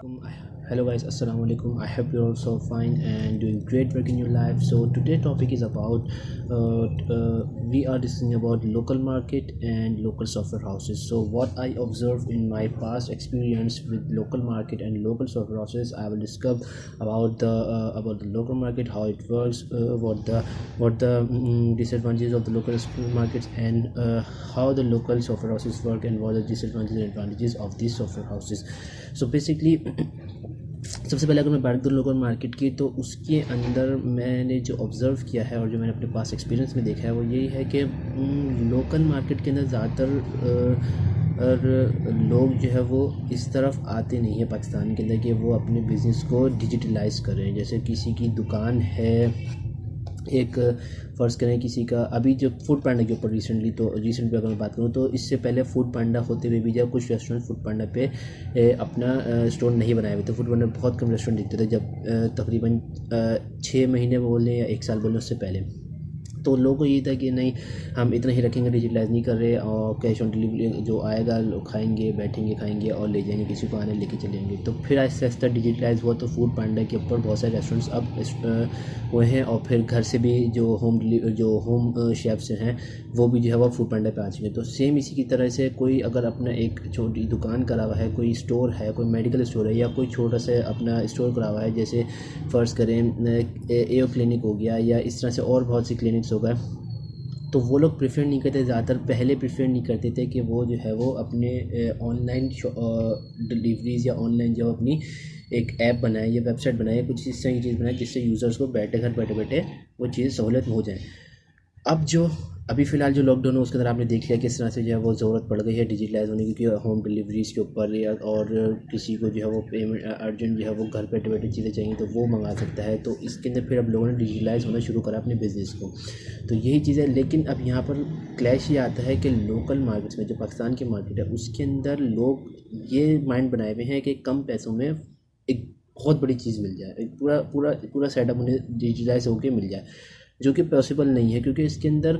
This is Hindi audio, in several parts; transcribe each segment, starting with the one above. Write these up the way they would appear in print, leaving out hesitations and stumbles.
Hello guys, assalamu alaikum. I hope you're also fine and doing great work in your life. So today's topic is about we are discussing about local market and local software houses. So what I observed in my past experience with local market and local software houses, I will discuss about the local market, how it works, what the disadvantages of the local markets, and how the local software houses work, and what are the disadvantages and advantages of these software houses. So basically सबसे पहले अगर मैं बात करूँ लोकल मार्केट की, तो उसके अंदर मैंने जो ऑब्ज़र्व किया है और जो मैंने अपने पास एक्सपीरियंस में देखा है वो यही है कि लोकल मार्केट के अंदर ज़्यादातर लोग जो है वो इस तरफ आते नहीं है पाकिस्तान के अंदर कि वो अपने बिज़नेस को डिजिटलाइज़ करें। जैसे किसी की दुकान है, एक फ़र्ज़ करें किसी का, अभी जो फूड पांडा के ऊपर रिसेंट पे अगर मैं बात करूँ, तो इससे पहले फूड पांडा होते हुए भी जब कुछ रेस्टोरेंट फूड पांडा पे अपना स्टोर नहीं बनाए हुए थे। फूड पांडा बहुत कम रेस्टोरेंट दिखते थे जब तकरीबन 6 महीने बोलें या 1 साल बोलें उससे पहले। तो लोगों को ये था कि नहीं, हम इतना ही रखेंगे, डिजिटलाइज़ नहीं कर रहे, और कैश ऑन डिलीवरी जो आएगा लोग खाएंगे, बैठेंगे, खाएंगे और ले जाएंगे, किसी को आने लेके चलेंगे। तो फिर आहिस्ता आहिस्ता डिजिटलाइज़ हुआ, तो फूड पांडा के ऊपर बहुत सारे रेस्टोरेंट्स अब हुए हैं, और फिर घर से भी जो होम शेफ्स हैं वो भी जो है वो फूड पांडा पे आ चुके हैं। तो सेम इसी की तरह से कोई अगर अपना एक छोटी दुकान करा हुआ है, कोई स्टोर है, कोई मेडिकल स्टोर है, या कोई छोटा सा अपना स्टोर करा हुआ है, जैसे फ़र्ज़ करें एओ क्लिनिक हो गया, या इस तरह से और बहुत सी क्लिनिक्स हो गए, तो वो लोग प्रेफर नहीं करते, ज़्यादातर पहले प्रेफर नहीं करते थे कि वो जो है वो अपने ऑनलाइन डिलीवरीज़ या ऑनलाइन जो अपनी एक ऐप बनाए या वेबसाइट बनाए, कुछ इस तरह की चीज़ बनाए जिससे यूज़र्स को घर बैठे बैठे वो चीज़ सहूलियत हो जाए। अब जो अभी फ़िलहाल जो लॉकडाउन है उसके अंदर आपने देख लिया किस तरह से जो है वो ज़रूरत पड़ गई है डिजिटलाइज़ होने की, क्योंकि होम डिलीवरीज़ के ऊपर, या और किसी को जो है वो पेमेंट अर्जेंट जो है वो घर बैठे बैठे चीज़ें चाहिए तो वो मंगा सकता है। तो इसके अंदर फिर अब लोगों ने डिजिटलाइज़ होना शुरू करा अपने बिज़नेस को। तो यही चीज़ है, लेकिन अब यहाँ पर क्लैश ये आता है कि लोकल मार्केट्स में जो पाकिस्तान की मार्केट है उसके अंदर लोग ये माइंड बनाए हुए हैं कि कम पैसों में एक बहुत बड़ी चीज़ मिल जाए, एक पूरा पूरा पूरा सेटअप उन्हें डिजिटलाइज होकर मिल जाए, जो कि पॉसिबल नहीं है, क्योंकि इसके अंदर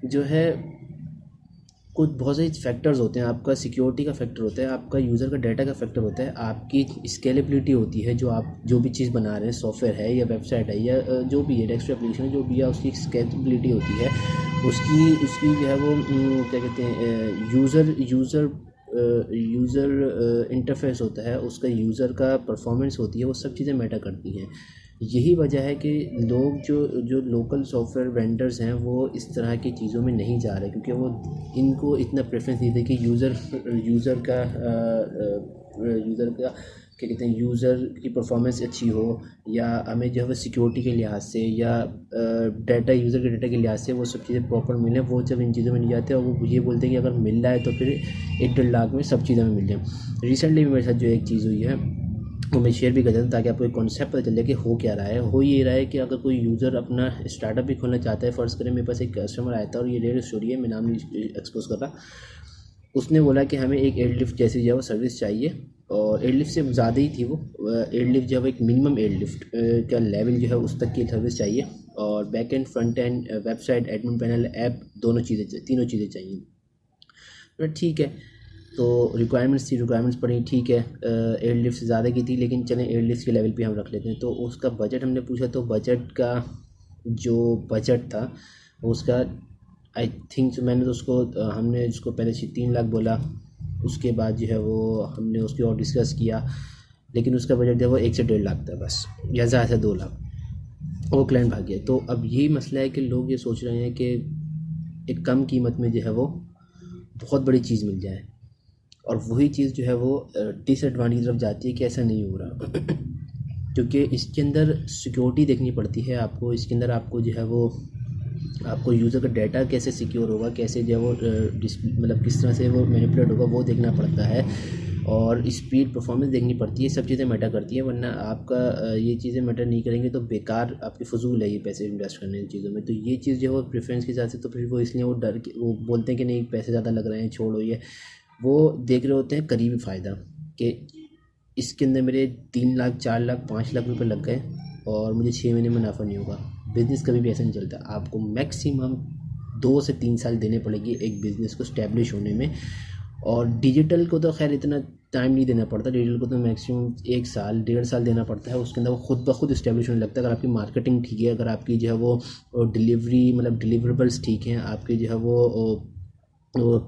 जो है कुछ बहुत सारे फैक्टर्स होते हैं। आपका सिक्योरिटी का फैक्टर होता है, आपका यूज़र का डाटा का फैक्टर होता है, आपकी स्केलेबिलिटी होती है, जो आप जो भी चीज़ बना रहे हैं, सॉफ्टवेयर है या वेबसाइट है या जो भी है डेस्कटॉप एप्लीकेशन है, जो भी है उसकी स्केलेबिलिटी होती है, उसकी जो है वो क्या कहते हैं यूज़र इंटरफेस होता है, उसका यूज़र का परफॉर्मेंस होती है, वो सब चीज़ें मैटर करती हैं। यही वजह है कि लोग जो लोकल सॉफ्टवेयर वेंडर्स हैं वो इस तरह की चीज़ों में नहीं जा रहे, क्योंकि वो इनको इतना प्रेफरेंस नहीं देते कि यूज़र का क्या कहते हैं, यूज़र की परफॉर्मेंस अच्छी हो, या हमें जो है वो सिक्योरिटी के लिहाज से या यूज़र के डाटा के लिहाज से वो सब चीज़ें प्रॉपर मिलें। वो जब इन चीज़ों में नहीं जाते और वो ये बोलते हैं कि अगर मिल रहा है तो फिर 1-1.5 लाख में सब चीज़ें हमें मिल जाएँ। रिसेंटली भी मेरे साथ जो एक चीज़ हुई है वो मैं शेयर भी कर देता हूँ, ताकि आपको एक कॉन्सेप्ट पता चले कि हो क्या रहा है। हो ये रहा है कि अगर कोई यूज़र अपना स्टार्टअप भी खोलना चाहता है, फ़र्ज़ करें मेरे पास एक कस्टमर आया था, और ये रियल स्टोरी है, मैं नाम नहीं एक्सपोज कर रहा। उसने बोला कि हमें एक एयरलिफ्ट जैसी जो है वो सर्विस चाहिए, और एयरलिफ्ट से ज़्यादा ही थी वो। एयरलिफ्ट जो है एक मिनिमम एयरलिफ्ट का लेवल जो है उस तक की सर्विस चाहिए, और back and, front end, website, admin panel, app, तीनों चीज़ें चाहिए। तो ठीक है, तो रिक्वायरमेंट्स पड़ी, ठीक है, एयरलिफ्ट से ज़्यादा की थी, लेकिन चलें एयरलिफ्ट के लेवल पे हम रख लेते हैं। तो उसका बजट हमने पूछा, तो बजट का जो बजट था उसका आई थिंक मैंने तो उसको हमने उसको पहले से 3 लाख बोला, उसके बाद जो है वो हमने उसके और डिस्कस किया, लेकिन उसका बजट जो है वो 1 से 1.5 लाख था बस, या ज़्यादा से 2 लाख, वो क्लाइंट भाग गया। तो अब यही मसला है कि लोग ये सोच रहे हैं कि एक कम कीमत में जो है वो बहुत बड़ी चीज़ मिल जाए, और वही चीज़ जो है वो डिसएडवांटेज तरफ जाती है कि ऐसा नहीं हो रहा। क्योंकि इसके अंदर सिक्योरिटी देखनी पड़ती है आपको, इसके अंदर आपको जो है वो आपको यूज़र का डाटा कैसे सिक्योर होगा, कैसे जो है वो मतलब किस तरह से वो मैनिपुलेट होगा वो देखना पड़ता है, और स्पीड, परफॉर्मेंस देखनी पड़ती है। सब चीज़ें मैटर करती हैं, वरना आपका ये चीज़ें मैटर नहीं करेंगे तो बेकार आपकी फ़ुज़ूल है ये पैसे इन्वेस्ट करने इन चीज़ों में। तो ये चीज़ जो है वो प्रेफरेंस के हिसाब से, तो फिर वो इसलिए वो डर के वो बोलते हैं कि नहीं पैसे ज़्यादा लग रहे हैं, छोड़ो ये। वो देख रहे होते हैं करीबी फ़ायदा, कि इसके अंदर मेरे 3 लाख, 4 लाख, 5 लाख रुपए लग गए और मुझे 6 महीने में मुनाफा नहीं होगा। बिज़नेस कभी भी ऐसा नहीं चलता, आपको मैक्सिमम 2 से 3 साल देने पड़ेगी एक बिज़नेस को स्टैब्लिश होने में, और डिजिटल को तो खैर इतना टाइम नहीं देना पड़ता, डिजिटल को तो मैक्सिमम 1 साल 1.5 साल देना पड़ता है, उसके अंदर वो खुद ब खुद इस्टेब्लिश होने लगता है। अगर आपकी मार्केटिंग ठीक है, अगर आपकी जो है वो डिलीवरी मतलब डिलीवरेबल्स ठीक हैं, आपके जो है वो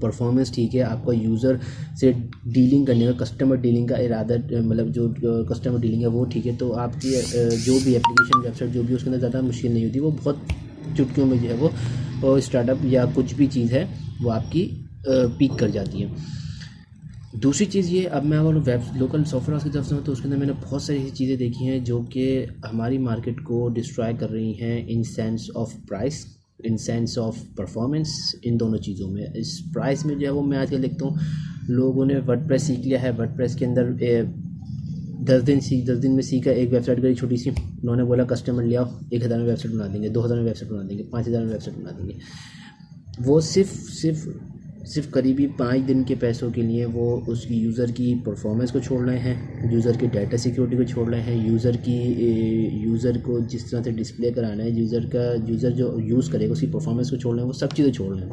परफॉर्मेंस ठीक है, आपका यूज़र से डीलिंग करने का, कस्टमर डीलिंग का इरादा मतलब जो कस्टमर डीलिंग है वो ठीक है, तो आपकी जो भी एप्लीकेशन वेबसाइट जो भी उसके अंदर ज़्यादा मुश्किल नहीं होती, वो बहुत चुटकियों में जो है वो स्टार्टअप या कुछ भी चीज़ है वो आपकी पीक कर जाती है। दूसरी चीज़ ये, अब मैं अगर लोकल सॉफ्टवेयर हाउस की तरफ से हूँ तो उसके अंदर मैंने बहुत सारी ऐसी चीज़ें देखी हैं जो कि हमारी मार्केट को डिस्ट्रॉय कर रही हैं in sense of price, in sense of performance, इन दोनों चीज़ों में। इस प्राइस में जो है वो मैं आजकल देखता हूँ लोगों ने वर्डप्रेस सीख लिया है, वर्डप्रेस के अंदर 10 दिन में सीखा, एक वेबसाइट करी छोटी सी, उन्होंने बोला कस्टमर ले आओ, 1000 में वेबसाइट बना देंगे, 2000 में वेबसाइट बना देंगे, 5000 में वेबसाइट बना देंगे। वो सिर्फ करीबी 5 दिन के पैसों के लिए वो उसकी यूज़र की परफॉर्मेंस को छोड़ रहे हैं, यूज़र की डाटा सिक्योरिटी को छोड़ रहे हैं, यूज़र को जिस तरह से डिस्प्ले कराना है, यूज़र जो यूज़ करेगा उसकी परफॉर्मेंस को छोड़ रहे हैं, वो सब चीज़ें छोड़ रहे हैं।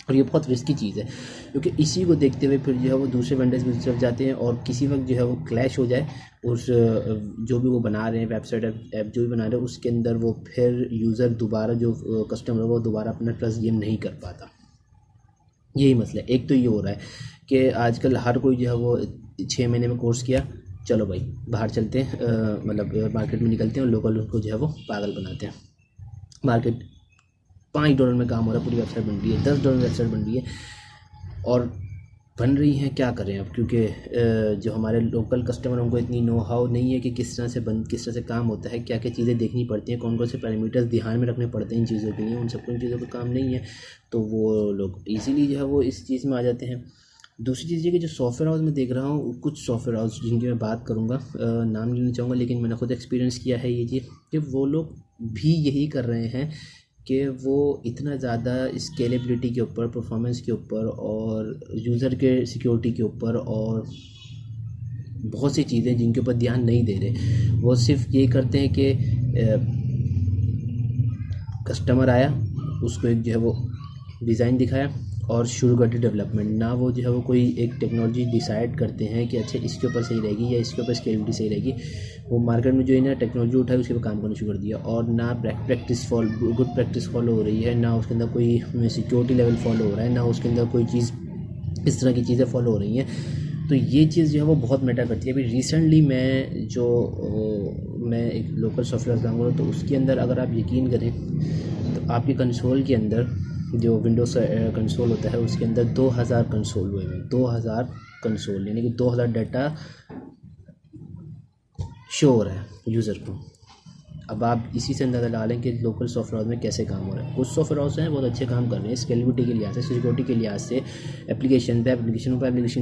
और ये बहुत रिस्की चीज़ है, क्योंकि इसी को देखते हुए फिर जो है वो दूसरे वेंडर्स की तरफ जाते हैं और किसी वक्त जो है वो क्लैश हो जाए उस जो भी वो बना रहे हैं वेबसाइट ऐप जो भी बना रहे हैं उसके अंदर, वो फिर यूज़र दोबारा जो कस्टमर है वो दोबारा अपना ट्रस्ट गेन नहीं कर पाता। यही मसला है। एक तो ये हो रहा है कि आजकल हर कोई जो है वो 6 महीने में कोर्स किया, चलो भाई बाहर चलते हैं, मतलब मार्केट में निकलते हैं और लोकल उनको जो है वो पागल बनाते हैं। मार्केट $5 में काम हो रहा है, पूरी वेबसाइट बन रही है, $10 में वेबसाइट बन रही है और बन रही हैं, क्या करें अब, क्योंकि जो हमारे लोकल कस्टमर उनको इतनी नो हाउ नहीं है कि किस तरह से काम होता है, क्या क्या चीज़ें देखनी पड़ती हैं, कौन कौन से पैरामीटर्स ध्यान में रखने पड़ते हैं इन चीज़ों के लिए, उन सबको इन चीज़ों का काम नहीं है, तो वो लोग इजीली जो है वो इस चीज़ में आ जाते हैं। दूसरी चीज़ ये कि जो सॉफ्टवेयर हाउस में देख रहा हूँ, कुछ सॉफ्टवेयर हाउस जिनकी मैं बात करूँगा, नाम नहीं लेना चाहूँगा, लेकिन मैंने खुद एक्सपीरियंस किया है ये चीज़ कि वो लोग भी यही कर रहे हैं कि वो इतना ज़्यादा स्केलेबिलिटी के ऊपर, परफॉर्मेंस के ऊपर और यूज़र के सिक्योरिटी के ऊपर और बहुत सी चीज़ें जिनके ऊपर ध्यान नहीं दे रहे। वो सिर्फ ये करते हैं कि कस्टमर आया, उसको एक जो है वो डिज़ाइन दिखाया और शुरू कर दी डेवलपमेंट। ना वो जो है वो कोई एक टेक्नोलॉजी डिसाइड करते हैं कि अच्छा इसके ऊपर सही रहेगी या इसके ऊपर स्केलेबिलिटी सही रहेगी। वो मार्केट में जो है ना टेक्नोलॉजी उठाई उसके ऊपर काम करना शुरू कर दिया और ना गुड प्रैक्टिस फॉलो हो रही है, ना उसके अंदर कोई सिक्योरिटी लेवल फॉलो हो रहा है, ना उसके अंदर कोई चीज़ इस तरह की चीज़ें फॉलो हो रही हैं। तो ये चीज़ जो है वो बहुत मैटर करती है। अभी रिसेंटली मैं एक लोकल सॉफ्टवेयर काम कर रहा हूँ, तो उसके अंदर अगर आप यकीन करें तो आपके कंसोल के अंदर जो विंडोज़ कंसोल होता है उसके अंदर 2000 कंसोल हुए हैं, 2000 कंसोल, यानी कि 2000 डाटा शो हो रहा है यूज़र को। अब आप इसी से अंदाज़ा लगा लें कि लोकल सॉफ्टवेयर हाउस में कैसे काम हो रहा है। कुछ सॉफ्टवेयर हाउस हैं बहुत अच्छे काम कर रहे हैं, स्केलेबिलिटी के लिहाज से, सिक्योरिटी के लिहाज से, एप्लीकेशन के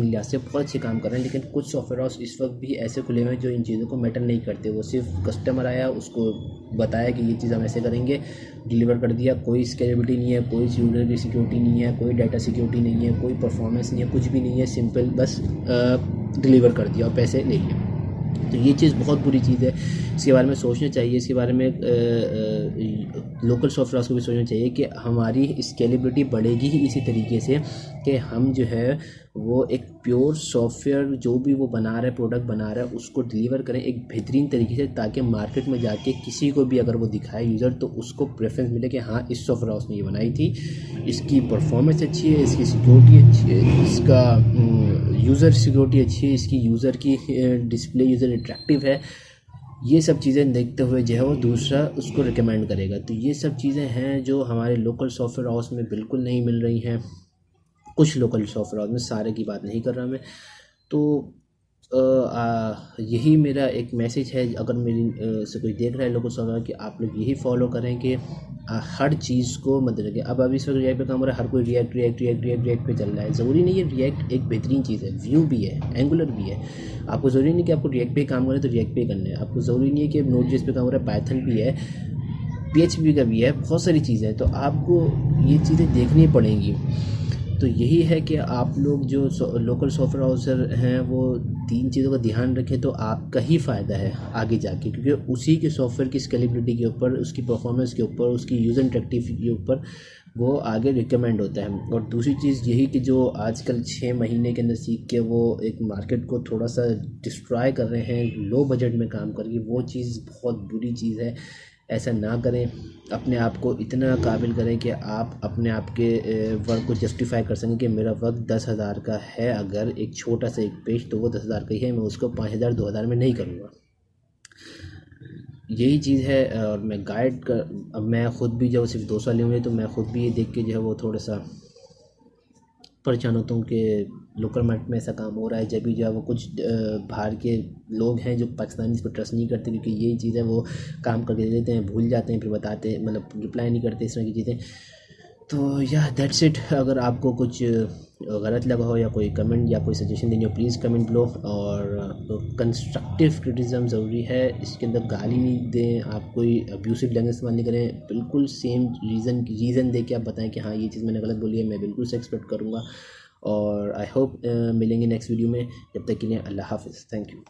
लिहाज से बहुत अच्छे काम कर रहे हैं। लेकिन कुछ सॉफ्टवेयर हाउस इस वक्त भी ऐसे खुले हुए हैं जो इन चीज़ों को मैटर नहीं करते। वो सिर्फ कस्टमर आया, उसको बताया कि ये चीज़ हम ऐसे करेंगे, डिलीवर कर दिया, कोई स्केलेबिलिटी नहीं है, कोई यूज़र की सिक्योरिटी नहीं है, कोई डाटा सिक्योरिटी नहीं है, कोई परफॉर्मेंस नहीं है, कुछ भी नहीं है, सिंपल बस डिलीवर कर दिया और पैसे ले लिए। तो ये चीज़ बहुत बुरी चीज़ है, इसके बारे में सोचना चाहिए। इसके बारे में लोकल सॉफ्टवेयर हाउस को भी सोचना चाहिए कि हमारी स्केलेबिलिटी बढ़ेगी ही इसी तरीके से कि हम जो है वो एक प्योर सॉफ्टवेयर जो भी वो बना रहा है, प्रोडक्ट बना रहा है, उसको डिलीवर करें एक बेहतरीन तरीके से, ताकि मार्केट में जाके किसी को भी अगर वो दिखाए यूज़र तो उसको प्रेफरेंस मिले कि हाँ इस सॉफ्टवेयर हाउस ने ये बनाई थी, इसकी परफॉर्मेंस अच्छी है, इसकी सिक्योरिटी अच्छी है, इसका यूज़र सिक्योरिटी अच्छी है, इसकी यूज़र की डिस्प्ले यूज़र अट्रैक्टिव है। ये सब चीज़ें देखते हुए जो है वो दूसरा उसको रिकमेंड करेगा। तो ये सब चीज़ें हैं जो हमारे लोकल सॉफ्टवेयर हाउस में बिल्कुल नहीं मिल रही हैं। कुछ लोकल सॉफ्टवेयर हाउस में, सारे की बात नहीं कर रहा मैं। तो यही मेरा एक मैसेज है, अगर मेरी से कोई देख रहा है लोकल सॉफ्टवेयर, कि आप लोग यही फॉलो करें कि हर चीज़ को मत रखें। अब इस वक्त रिएक्ट पे काम हो रहा है, हर कोई रिएक्ट पे चल रहा है। ज़रूरी नहीं है रिएक्ट एक बेहतरीन चीज़ है, व्यू भी है, एंगुलर भी है। आपको ज़रूरी नहीं कि आपको रिएक्ट पे काम करें तो रिएक्ट पे करना है, आपको ज़रूरी नहीं है कि नोड.जेएस पे काम हो रहा है, पाइथन भी है, PHP का भी है, बहुत सारी चीज़ें हैं। तो आपको ये चीज़ें देखनी पड़ेंगी। तो यही है कि आप लोग जो लोकल सॉफ्टवेयर हाउसर हैं वो 3 चीज़ों का ध्यान रखें तो आपका ही फ़ायदा है आगे जाके, क्योंकि उसी के सॉफ्टवेयर की स्केलेबिलिटी के ऊपर, उसकी परफॉर्मेंस के ऊपर, उसकी यूज़र इंटरेक्टिव के ऊपर वो आगे रिकमेंड होता है। और दूसरी चीज़ यही कि जो आजकल 6 महीने के अंदर सीख के वो एक मार्केट को थोड़ा सा डिस्ट्रॉय कर रहे हैं लो बजट में काम करके, वो चीज़ बहुत बुरी चीज़ है। ऐसा ना करें, अपने आप को इतना काबिल करें कि आप अपने आप के वर्क को जस्टिफाई कर सकें कि मेरा वर्क 10,000 का है, अगर एक छोटा सा एक पेज तो वो 10,000 का ही है, मैं उसको 5,000 2,000 में नहीं करूँगा। यही चीज़ है। और मैं गाइड कर, अब मैं ख़ुद भी जब सिर्फ 2 साल हुए तो मैं ख़ुद भी ये देख के जो है वो थोड़ा सा परेशान होता हूँ कि लोकल मार्केट में ऐसा काम हो रहा है, जब भी जो है वो कुछ बाहर के लोग हैं जो पाकिस्तानी इस पर ट्रस्ट नहीं करते, क्योंकि यही चीज़ है वो काम करके दे देते हैं, भूल जाते हैं, फिर बताते मतलब रिप्लाई नहीं करते, इस तरह की चीज़ें। तो या दैट्स इट। अगर आपको कुछ गलत लगा हो या कोई कमेंट या कोई सजेशन देनी हो प्लीज़ कमेंट लो। और कंस्ट्रक्टिव क्रिटिसिज्म ज़रूरी है, इसके अंदर गाली नहीं दें, आप कोई अब्यूसिव लैंग्वेज इस्तेमाल नहीं करें, बिल्कुल सेम रीज़न दे के आप बताएं कि हाँ ये चीज़ मैंने गलत बोली है, मैं बिल्कुल से एक्सपेक्ट करूँगा। और आई होप मिलेंगे नेक्स्ट वीडियो में, जब तक के लिए अल्लाह हाफ़िज़, थैंक यू।